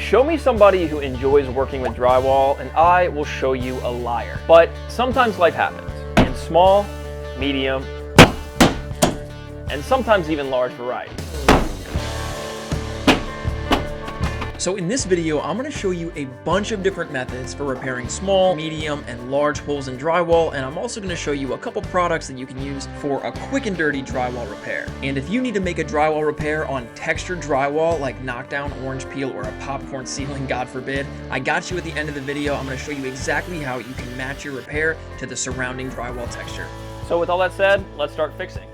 Show me somebody who enjoys working with drywall and I will show you a liar. But sometimes life happens in small, medium, and sometimes even large varieties. So in this video, I'm going to show you a bunch of different methods for repairing small, medium, and large holes in drywall, and I'm also going to show you a couple products that you can use for a quick and dirty drywall repair. And if you need to make a drywall repair on textured drywall like knockdown orange peel or a popcorn ceiling, God forbid, I got you at the end of the video. I'm going to show you exactly how you can match your repair to the surrounding drywall texture. So with all that said, let's start fixing.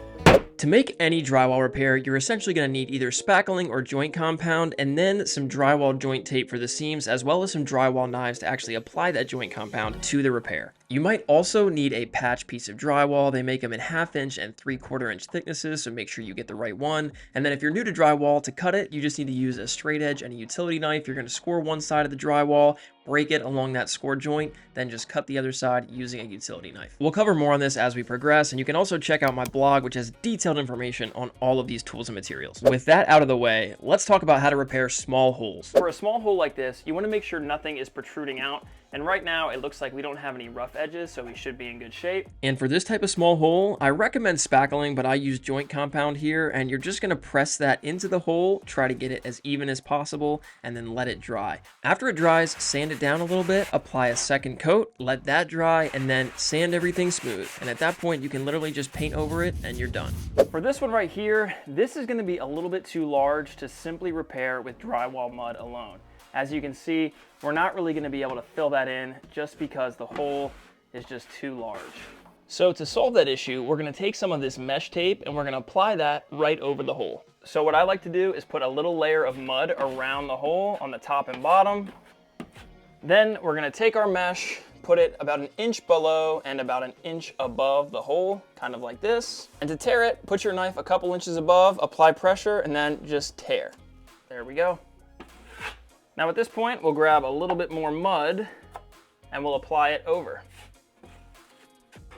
To make any drywall repair, you're essentially going to need either spackling or joint compound, and then some drywall joint tape for the seams, as well as some drywall knives to actually apply that joint compound to the repair. You might also need a patch piece of drywall. They make them in 1/2 inch and 3/4 inch thicknesses, so make sure you get the right one. And then if you're new to drywall, to cut it, you just need to use a straight edge and a utility knife. You're going to score one side of the drywall, break it along that score joint, then just cut the other side using a utility knife. We'll cover more on this as we progress, and you can also check out my blog, which has detailed information on all of these tools and materials. With that out of the way, let's talk about how to repair small holes. For a small hole like this, you want to make sure nothing is protruding out. And right now, it looks like we don't have any rough edges, so we should be in good shape. And for this type of small hole, I recommend spackling, but I use joint compound here, and you're just gonna press that into the hole, try to get it as even as possible, and then let it dry. After it dries, sand it down a little bit, apply a second coat, let that dry, and then sand everything smooth. And at that point, you can literally just paint over it, and you're done. For this one right here, this is gonna be a little bit too large to simply repair with drywall mud alone. As you can see, we're not really going to be able to fill that in just because the hole is just too large. So to solve that issue, we're going to take some of this mesh tape and we're going to apply that right over the hole. So what I like to do is put a little layer of mud around the hole on the top and bottom. Then we're going to take our mesh, put it about 1 inch below and about 1 inch above the hole, kind of like this. And to tear it, put your knife a couple inches above, apply pressure, and then just tear. There we go. Now at this point, we'll grab a little bit more mud and we'll apply it over.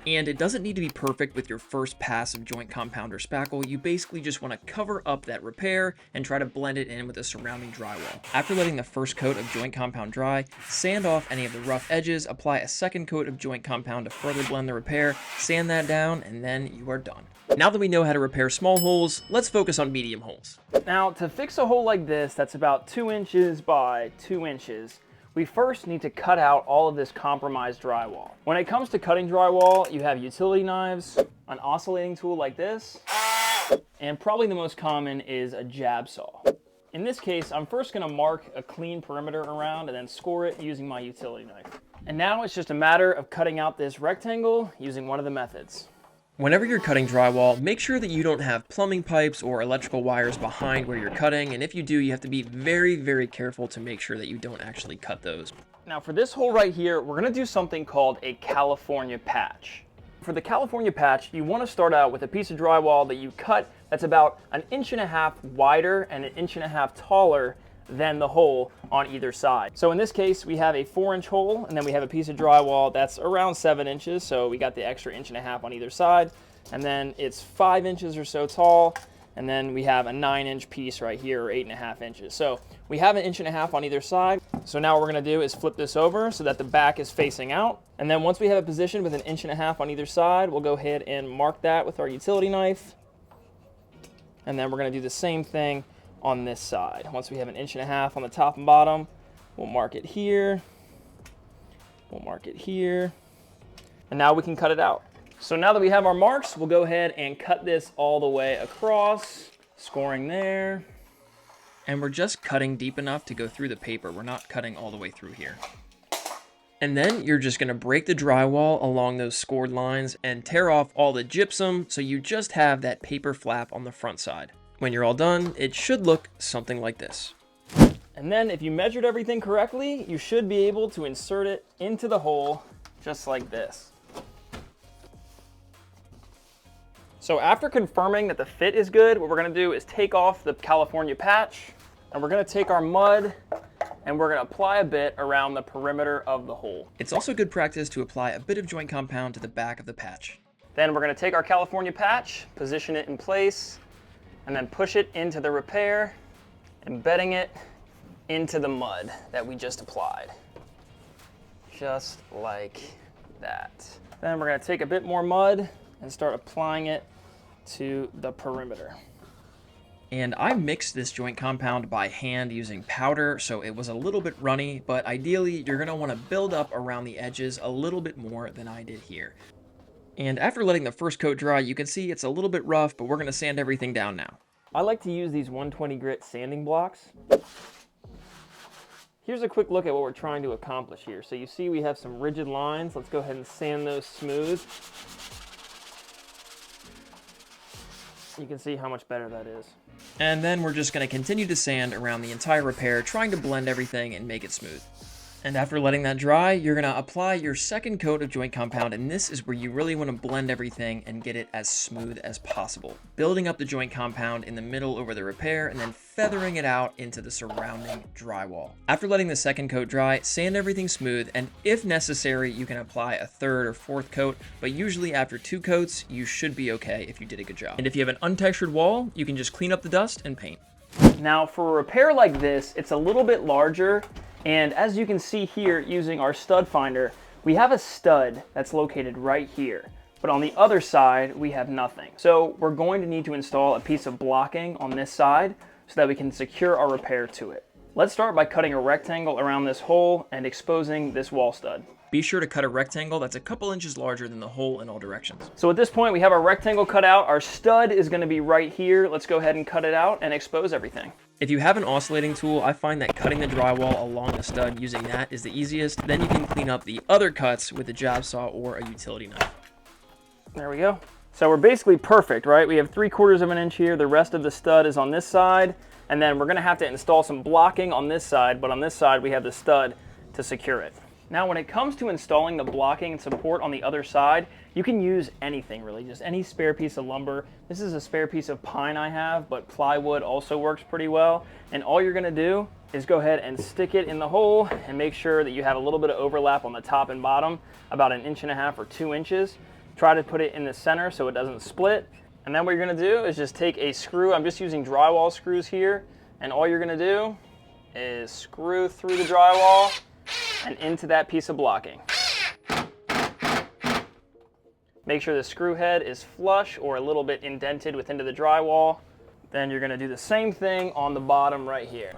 And it doesn't need to be perfect with your first pass of joint compound or spackle. You basically just want to cover up that repair and try to blend it in with the surrounding drywall. After letting the first coat of joint compound dry, sand off any of the rough edges, apply a second coat of joint compound to further blend the repair, sand that down, and then you are done. Now that we know how to repair small holes, let's focus on medium holes. Now to fix a hole like this that's about 2 inches by 2 inches, we first need to cut out all of this compromised drywall. When it comes to cutting drywall, you have utility knives, an oscillating tool like this, and probably the most common is a jab saw. In this case, I'm first going to mark a clean perimeter around and then score it using my utility knife. And now it's just a matter of cutting out this rectangle using one of the methods. Whenever you're cutting drywall, make sure that you don't have plumbing pipes or electrical wires behind where you're cutting, and if you do, you have to be very, very careful to make sure that you don't actually cut those. Now for this hole right here, we're going to do something called a California patch. For the California patch, you want to start out with a piece of drywall that you cut that's about 1.5 inches wider and 1.5 inches taller than the hole on either side. So in this case, we have a 4-inch hole, and then we have a piece of drywall that's around 7 inches, so we got the extra 1.5 inches on either side, and then it's 5 inches or so tall, and then we have a 9-inch piece right here, or 8.5 inches. So we have 1.5 inches on either side. So now what we're going to do is flip this over so that the back is facing out, and then once we have it positioned with 1.5 inches on either side, we'll go ahead and mark that with our utility knife, and then we're going to do the same thing on this side. Once we have 1.5 inches on the top and bottom, we'll mark it here, we'll mark it here, and now we can cut it out. So now that we have our marks, we'll go ahead and cut this all the way across, scoring there. And we're just cutting deep enough to go through the paper. We're not cutting all the way through here. And then you're just gonna break the drywall along those scored lines and tear off all the gypsum so you just have that paper flap on the front side. When you're all done, it should look something like this. And then if you measured everything correctly, you should be able to insert it into the hole just like this. So after confirming that the fit is good, what we're gonna do is take off the California patch, and we're gonna take our mud and we're gonna apply a bit around the perimeter of the hole. It's also good practice to apply a bit of joint compound to the back of the patch. Then we're gonna take our California patch, position it in place, and then push it into the repair, embedding it into the mud that we just applied. Just like that. Then we're gonna take a bit more mud and start applying it to the perimeter. And I mixed this joint compound by hand using powder, so it was a little bit runny, but ideally you're gonna wanna build up around the edges a little bit more than I did here. And after letting the first coat dry, you can see it's a little bit rough, but we're gonna sand everything down now. I like to use these 120 grit sanding blocks. Here's a quick look at what we're trying to accomplish here. So you see we have some rigid lines. Let's go ahead and sand those smooth. You can see how much better that is. And then we're just going to continue to sand around the entire repair, trying to blend everything and make it smooth. And after letting that dry, you're going to apply your second coat of joint compound, and this is where you really want to blend everything and get it as smooth as possible. Building up the joint compound in the middle over the repair, and then feathering it out into the surrounding drywall. After letting the second coat dry, sand everything smooth, and if necessary, you can apply a third or fourth coat, but usually after 2 coats, you should be okay if you did a good job. And if you have an untextured wall, you can just clean up the dust and paint. Now for a repair like this, it's a little bit larger. And as you can see here, using our stud finder, we have a stud that's located right here. But on the other side, we have nothing. So we're going to need to install a piece of blocking on this side so that we can secure our repair to it. Let's start by cutting a rectangle around this hole and exposing this wall stud. Be sure to cut a rectangle that's a couple inches larger than the hole in all directions. So at this point, we have our rectangle cut out. Our stud is going to be right here. Let's go ahead and cut it out and expose everything. If you have an oscillating tool, I find that cutting the drywall along the stud using that is the easiest. Then you can clean up the other cuts with a jab saw or a utility knife. There we go. So we're basically perfect, right? We have 3/4 of an inch here. The rest of the stud is on this side. And then we're going to have to install some blocking on this side. But on this side, we have the stud to secure it. Now, when it comes to installing the blocking and support on the other side, you can use anything really, just any spare piece of lumber. This is a spare piece of pine I have, but plywood also works pretty well. And all you're gonna do is go ahead and stick it in the hole and make sure that you have a little bit of overlap on the top and bottom, about 1.5 inches or 2 inches. Try to put it in the center so it doesn't split. And then what you're gonna do is just take a screw. I'm just using drywall screws here. And all you're gonna do is screw through the drywall and into that piece of blocking. Make sure the screw head is flush or a little bit indented within the drywall. Then you're gonna do the same thing on the bottom right here.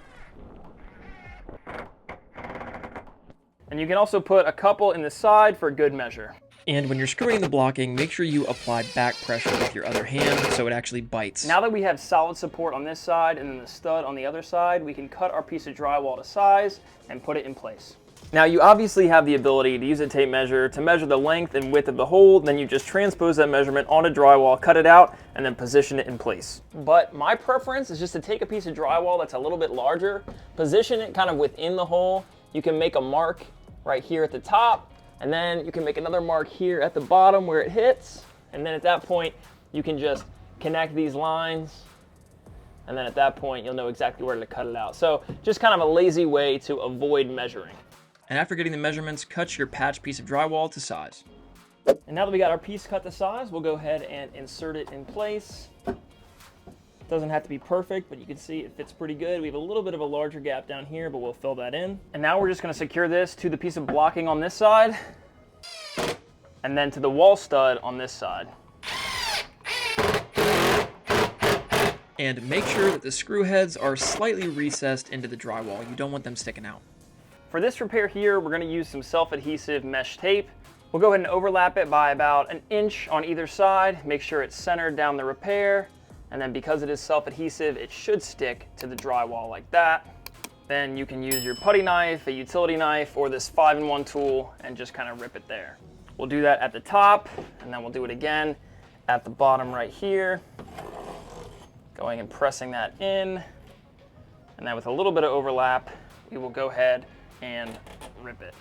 And you can also put a couple in the side for good measure. And when you're screwing the blocking, make sure you apply back pressure with your other hand so it actually bites. Now that we have solid support on this side and then the stud on the other side, we can cut our piece of drywall to size and put it in place. Now you obviously have the ability to use a tape measure to measure the length and width of the hole, then you just transpose that measurement onto drywall, cut it out, and then position it in place. But my preference is just to take a piece of drywall that's a little bit larger, position it kind of within the hole. You can make a mark right here at the top, and then you can make another mark here at the bottom where it hits, and then at that point you can just connect these lines, and then at that point you'll know exactly where to cut it out. So just kind of a lazy way to avoid measuring. And after getting the measurements, cut your patch piece of drywall to size. And now that we got our piece cut to size, we'll go ahead and insert it in place. Doesn't have to be perfect, but you can see it fits pretty good. We have a little bit of a larger gap down here, but we'll fill that in. And now we're just gonna secure this to the piece of blocking on this side, and then to the wall stud on this side. And make sure that the screw heads are slightly recessed into the drywall. You don't want them sticking out. For this repair here, we're gonna use some self-adhesive mesh tape. We'll go ahead and overlap it by about 1 inch on either side. Make sure it's centered down the repair. And then because it is self-adhesive, it should stick to the drywall like that. Then you can use your putty knife, a utility knife, or this 5-in-1 tool and just kind of rip it there. We'll do that at the top, and then we'll do it again at the bottom right here. Going and pressing that in. And then with a little bit of overlap, we will go ahead and rip it.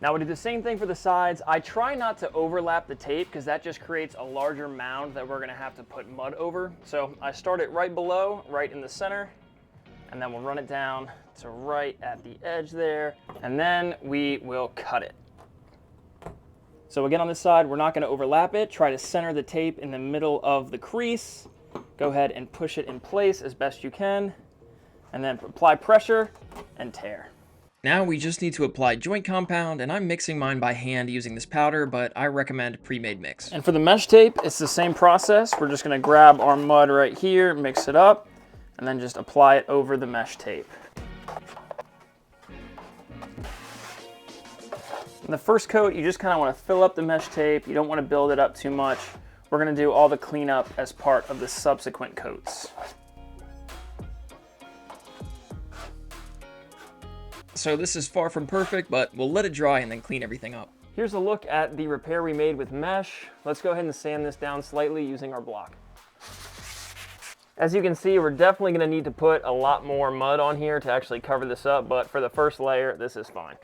Now we'll do the same thing for the sides. I try not to overlap the tape because that just creates a larger mound that we're gonna have to put mud over. So I start it right below, right in the center, and then we'll run it down to right at the edge there, and then we will cut it. So again, on this side, we're not gonna overlap it. Try to center the tape in the middle of the crease. Go ahead and push it in place as best you can. and then apply pressure and tear. Now we just need to apply joint compound, and I'm mixing mine by hand using this powder, but I recommend pre-made mix. And for the mesh tape, it's the same process. We're just gonna grab our mud right here, mix it up, and then just apply it over the mesh tape. In the first coat, you just kind of want to fill up the mesh tape. You don't want to build it up too much. We're going to do all the cleanup as part of the subsequent coats. So this is far from perfect, but we'll let it dry and then clean everything up. Here's a look at the repair we made with mesh. Let's go ahead and sand this down slightly using our block. As you can see, we're definitely going to need to put a lot more mud on here to actually cover this up, but for the first layer, this is fine.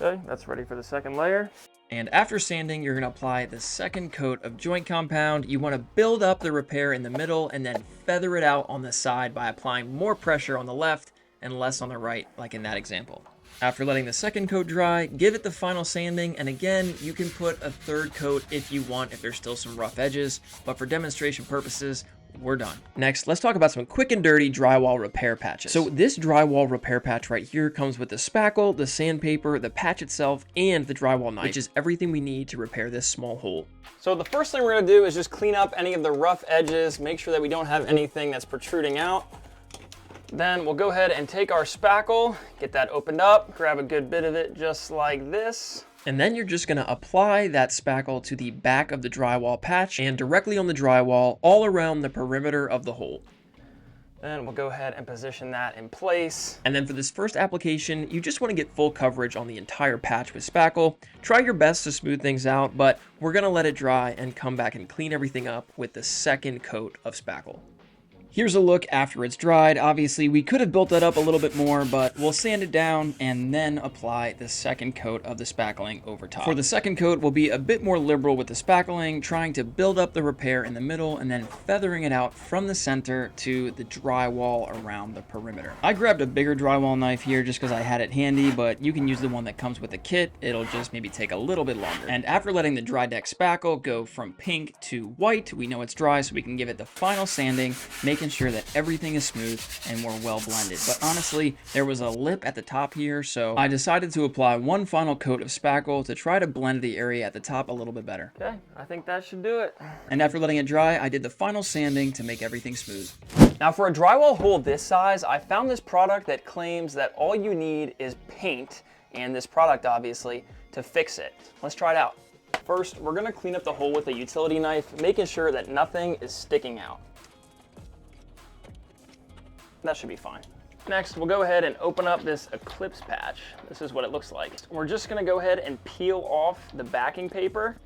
Okay, that's ready for the second layer. And after sanding, you're going to apply the second coat of joint compound. You want to build up the repair in the middle and then feather it out on the side by applying more pressure on the left and less on the right, like in that example. After letting the second coat dry, give it the final sanding, and again, you can put a third coat if you want, if there's still some rough edges, but for demonstration purposes, we're done. Next, let's talk about some quick and dirty drywall repair patches. So this drywall repair patch right here comes with the spackle, the sandpaper, the patch itself, and the drywall knife, which is everything we need to repair this small hole. So the first thing we're gonna do is just clean up any of the rough edges, make sure that we don't have anything that's protruding out. Then we'll go ahead and take our spackle, get that opened up, grab a good bit of it just like this. And then you're just gonna apply that spackle to the back of the drywall patch and directly on the drywall all around the perimeter of the hole. Then we'll go ahead and position that in place. And then for this first application, you just wanna get full coverage on the entire patch with spackle. Try your best to smooth things out, but we're gonna let it dry and come back and clean everything up with the second coat of spackle. Here's a look after it's dried. Obviously, we could have built that up a little bit more, but we'll sand it down and then apply the second coat of the spackling over top. For the second coat, we'll be a bit more liberal with the spackling, trying to build up the repair in the middle and then feathering it out from the center to the drywall around the perimeter. I grabbed a bigger drywall knife here just because I had it handy, but you can use the one that comes with the kit. It'll just maybe take a little bit longer. And after letting the dry deck spackle go from pink to white, we know it's dry, so we can give it the final sanding, making sure that everything is smooth and we're well blended. But honestly, there was a lip at the top here, so I decided to apply one final coat of spackle to try to blend the area at the top a little bit better. Okay, I think that should do it. And after letting it dry, I did the final sanding to make everything smooth. Now for a drywall hole this size, I found this product that claims that all you need is paint and this product obviously to fix it. Let's try it out. First, we're gonna clean up the hole with a utility knife, making sure that nothing is sticking out. That should be fine. Next, we'll go ahead and open up this Eclipse patch. This is what it looks like. We're just gonna go ahead and peel off the backing paper.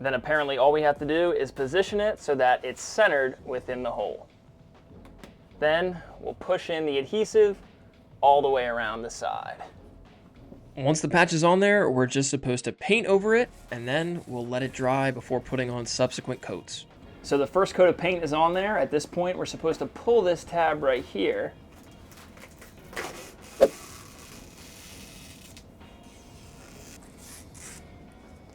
Then apparently all we have to do is position it so that it's centered within the hole. Then we'll push in the adhesive all the way around the side. Once the patch is on there, we're just supposed to paint over it, and then we'll let it dry before putting on subsequent coats. So the first coat of paint is on there. At this point, we're supposed to pull this tab right here.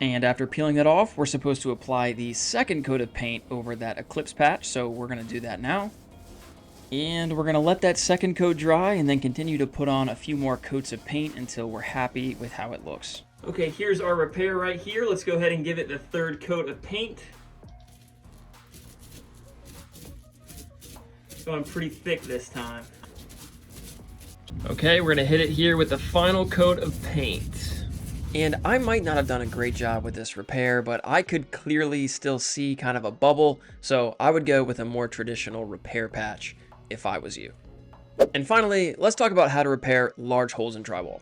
And after peeling that off, we're supposed to apply the second coat of paint over that Eclipse patch. So we're gonna do that now. And we're gonna let that second coat dry and then continue to put on a few more coats of paint until we're happy with how it looks. Okay, here's our repair right here. Let's go ahead and give it the third coat of paint. Going pretty thick this time. Okay, we're gonna hit it here with the final coat of paint. And I might not have done a great job with this repair, but I could clearly still see kind of a bubble, so I would go with a more traditional repair patch if I was you. And finally, let's talk about how to repair large holes in drywall.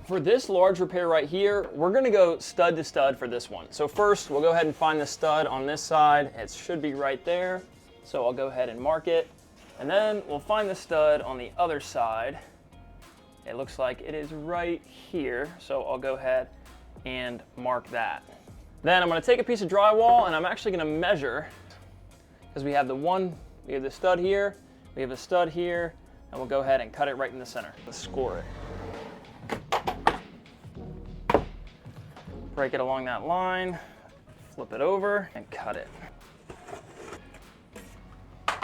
For this large repair right here, we're gonna go stud to stud for this one. So first, we'll go ahead and find the stud on this side. It should be right there. So I'll go ahead and mark it. And then we'll find the stud on the other side. It looks like it is right here. So I'll go ahead and mark that. Then I'm gonna take a piece of drywall and I'm actually gonna measure, because we have the stud here, we have a stud here, and we'll go ahead and cut it right in the center. Let's score it. Break it along that line, flip it over, and cut it.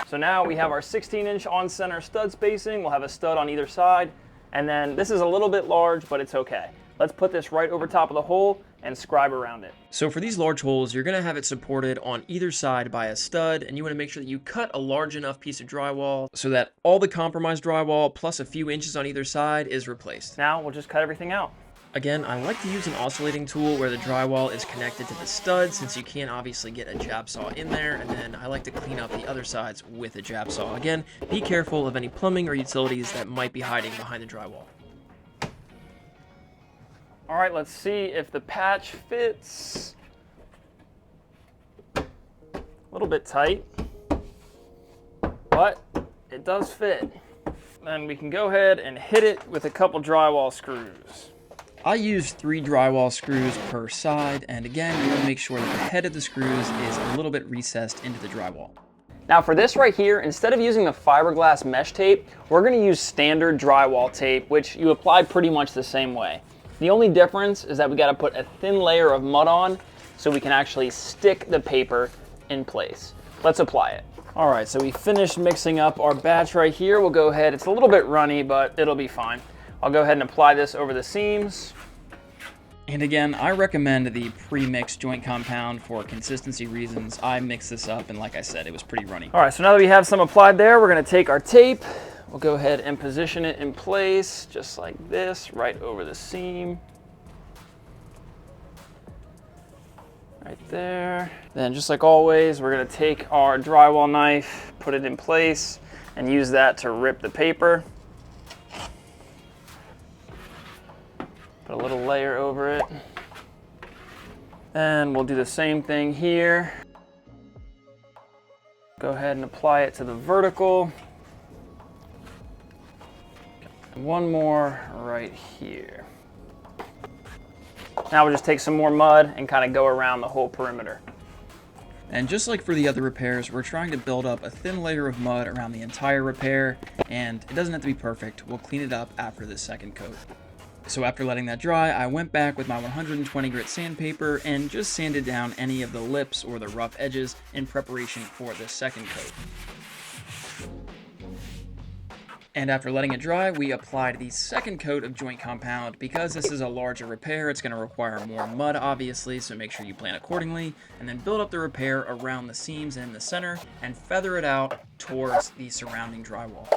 So now we have our 16-inch on-center stud spacing. We'll have a stud on either side. And then this is a little bit large, but it's okay. Let's put this right over top of the hole and scribe around it. So for these large holes, you're going to have it supported on either side by a stud, and you want to make sure that you cut a large enough piece of drywall so that all the compromised drywall plus a few inches on either side is replaced. Now we'll just cut everything out. Again, I like to use an oscillating tool where the drywall is connected to the stud, since you can't obviously get a jab saw in there, and then I like to clean up the other sides with a jab saw. Again, be careful of any plumbing or utilities that might be hiding behind the drywall. All right, let's see if the patch fits. A little bit tight, but it does fit. Then we can go ahead and hit it with a couple drywall screws. I use 3 drywall screws per side, and again, you want to make sure that the head of the screws is a little bit recessed into the drywall. Now for this right here, instead of using the fiberglass mesh tape, we're going to use standard drywall tape, which you apply pretty much the same way. The only difference is that we got to put a thin layer of mud on so we can actually stick the paper in place. Let's apply it. All right, so we finished mixing up our batch right here. We'll go ahead, it's a little bit runny, but it'll be fine. I'll go ahead and apply this over the seams. And again, I recommend the pre-mixed joint compound for consistency reasons. I mixed this up, and like I said, it was pretty runny. All right, so now that we have some applied there, we're gonna take our tape. We'll go ahead and position it in place, just like this, right over the seam. Right there. Then just like always, we're gonna take our drywall knife, put it in place, and use that to rip the paper. Put a little layer over it. And we'll do the same thing here. Go ahead and apply it to the vertical. And one more right here. Now we'll just take some more mud and kind of go around the whole perimeter. And just like for the other repairs, we're trying to build up a thin layer of mud around the entire repair, and it doesn't have to be perfect. We'll clean it up after this second coat. So after letting that dry, I went back with my 120 grit sandpaper and just sanded down any of the lips or the rough edges in preparation for the second coat. And after letting it dry, we applied the second coat of joint compound. Because this is a larger repair, it's going to require more mud, obviously, so make sure you plan accordingly. And then build up the repair around the seams and the center, and feather it out towards the surrounding drywall.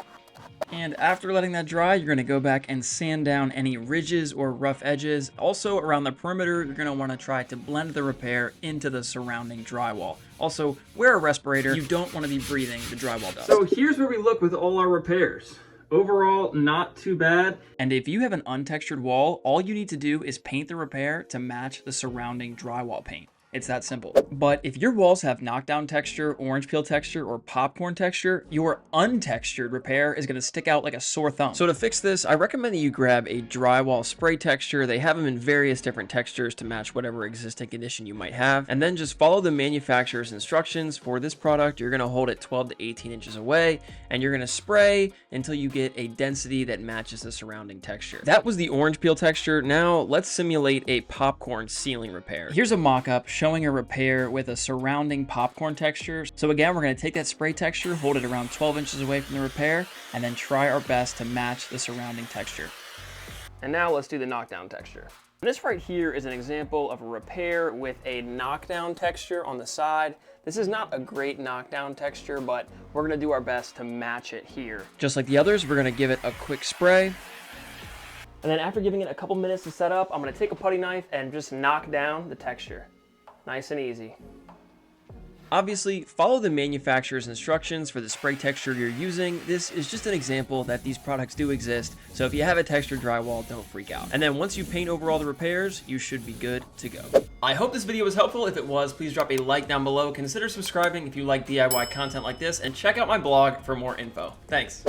And after letting that dry, you're going to go back and sand down any ridges or rough edges. Also, around the perimeter, you're going to want to try to blend the repair into the surrounding drywall. Also, wear a respirator. You don't want to be breathing the drywall dust. So here's where we look with all our repairs. Overall, not too bad. And if you have an untextured wall, all you need to do is paint the repair to match the surrounding drywall paint. It's that simple. But if your walls have knockdown texture, orange peel texture, or popcorn texture, your untextured repair is going to stick out like a sore thumb. So to fix this, I recommend that you grab a drywall spray texture. They have them in various different textures to match whatever existing condition you might have. And then just follow the manufacturer's instructions. For this product, you're going to hold it 12 to 18 inches away, and you're going to spray until you get a density that matches the surrounding texture. That was the orange peel texture. Now let's simulate a popcorn ceiling repair. Here's a mock-up showing a repair with a surrounding popcorn texture. So again, we're going to take that spray texture, hold it around 12 inches away from the repair, and then try our best to match the surrounding texture. And now let's do the knockdown texture. This right here is an example of a repair with a knockdown texture on the side. This is not a great knockdown texture, but we're going to do our best to match it here. Just like the others, we're going to give it a quick spray. And then after giving it a couple minutes to set up, I'm going to take a putty knife and just knock down the texture. Nice and easy. Obviously, follow the manufacturer's instructions for the spray texture you're using. This is just an example that these products do exist, so if you have a textured drywall, don't freak out. And then once you paint over all the repairs, you should be good to go. I hope this video was helpful. If it was, please drop a like down below. Consider subscribing if you like DIY content like this, and check out my blog for more info. Thanks.